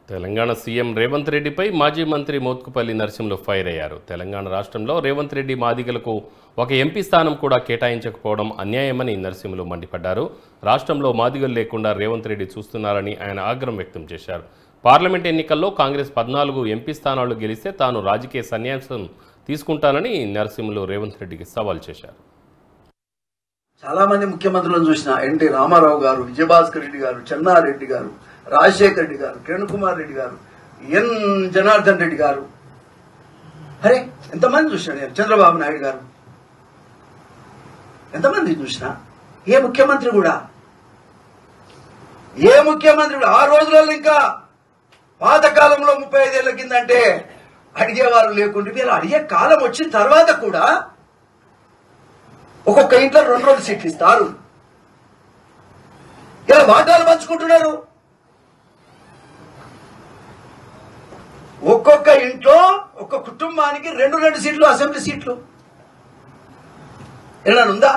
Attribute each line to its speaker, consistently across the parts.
Speaker 1: Telangana CM Revanth రెడ్డిపై మాజీ మంత్రి మోత్కుపల్లి నరసింహులు ఫైర్ అయ్యారు. తెలంగాణ రాష్ట్రంలో రేవంత్ రెడ్డి మాదిగలకు ఒక ఎంపీ స్థానం కూడా కేటాయించకపోవడం అన్యాయమని నరసింహులు మండిపడ్డారు. రాష్ట్రంలో మాదిగలు లేకుండా రేవంత్ రెడ్డి చూస్తున్నారని ఆయన ఆగ్రహం వ్యక్తం చేశారు. పార్లమెంట్ ఎన్నికల్లో కాంగ్రెస్ 14 ఎంపీ స్థానాలు గెలిస్తే తాను రాజకీయ సన్యాసం తీసుకుంటానని నరసింహులు రేవంత్ రెడ్డికి సవాల్ చేశారు.
Speaker 2: చాలా మంది ముఖ్యమంత్రులను చూసిన ఎన్టీ రామారావు గారు, విజయభాస్కర్ రెడ్డి గారు, చెన్నారెడ్డి గారు, రాజశేఖర్ రెడ్డి గారు, కిరణ్ కుమార్ రెడ్డి గారు, ఎన్ జనార్దన్ రెడ్డి గారు, అరే ఎంతమంది చూసినా నేను, చంద్రబాబు నాయుడు గారు, ఎంతమంది చూసినా ఏ ముఖ్యమంత్రి కూడా ఆ రోజులలో ఇంకా పాతకాలంలో 35 ఏళ్ల కింద అంటే అడిగేవారు లేకుండా వీళ్ళు అడిగే కాలం వచ్చిన తర్వాత కూడా ఒక్కొక్క ఇంట్లో 2 సీట్లు ఇస్తారు. ఇలా వాటాలు పంచుకుంటున్నారు. ఒక్కొక్క ఇంట్లో ఒక్క కుటుంబానికి 2 సీట్లు అసెంబ్లీ సీట్లు. ఏమైనా ఉందా?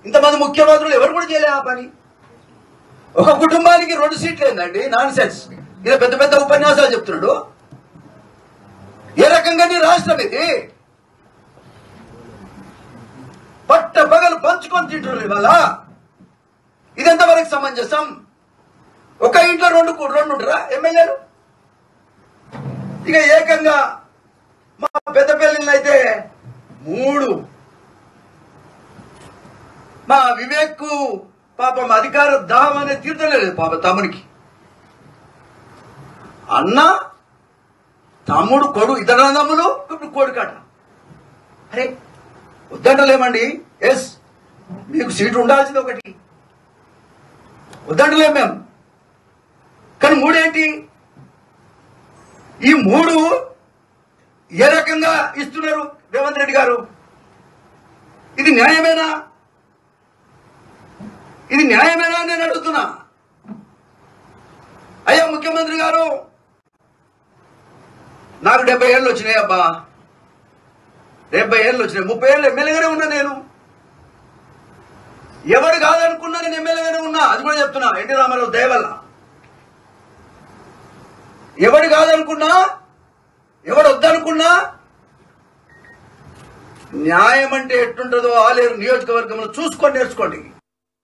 Speaker 2: ఇంతమంది ముఖ్యమంత్రులు ఎవరు కూడా చేయలే ఆ పని. ఒక కుటుంబానికి 2 సీట్లు ఏందండి? Non sense. ఇలా పెద్ద పెద్ద ఉపన్యాసాలు చెప్తున్నాడు. ఏ రకంగా నీ రాష్ట్రం ఇది? పట్ట పగలు పంచుకొని తింటున్నారు ఇవాళ. ఇదెంతవరకు సమంజసం? ఒక ఇంట్లో 2 ఉంటారా ఎమ్మెల్యేలు? ఇక ఏకంగా మా పెద్దపల్లిలో అయితే 3. మా వివేక్ పాపం అధికార దాహం అనేది తీర్చలేదు పాప తమ్మునికి. అన్న, తమ్ముడు, కొడుకు, ఇతర తమ్ములు, ఇప్పుడు కొడుకట. అరే వద్దంటలేమండి. ఎస్, మీకు సీటు ఉండాల్సింది ఒకటి, వద్దంటలేం మేము. కానీ 3 ఏంటి? ఈ 3 ఏ రకంగా ఇస్తున్నారు రేవంత్ రెడ్డి గారు? ఇది న్యాయమేనా? ఇది న్యాయమేనా అని నేను అడుగుతున్నా. అయ్యా ముఖ్యమంత్రి గారు, నాకు 70 ఏళ్ళు వచ్చినాయి అబ్బా. 70 ఏళ్ళు వచ్చినాయి. 30 ఏళ్ళు ఎమ్మెల్యేగానే ఉన్నా నేను. ఎవరు కాదనుకున్నా నేను ఎమ్మెల్యేగానే ఉన్నా. అది కూడా చెప్తున్నా, ఎన్టీ రామారావు దయ వల్ల. ఎవడు కాదనుకున్నా, ఎవడు వద్దనుకున్నా, న్యాయం అంటే ఎట్టుంటుందో ఆలేరు నియోజకవర్గంలో చూసుకొని నేర్చుకోండి.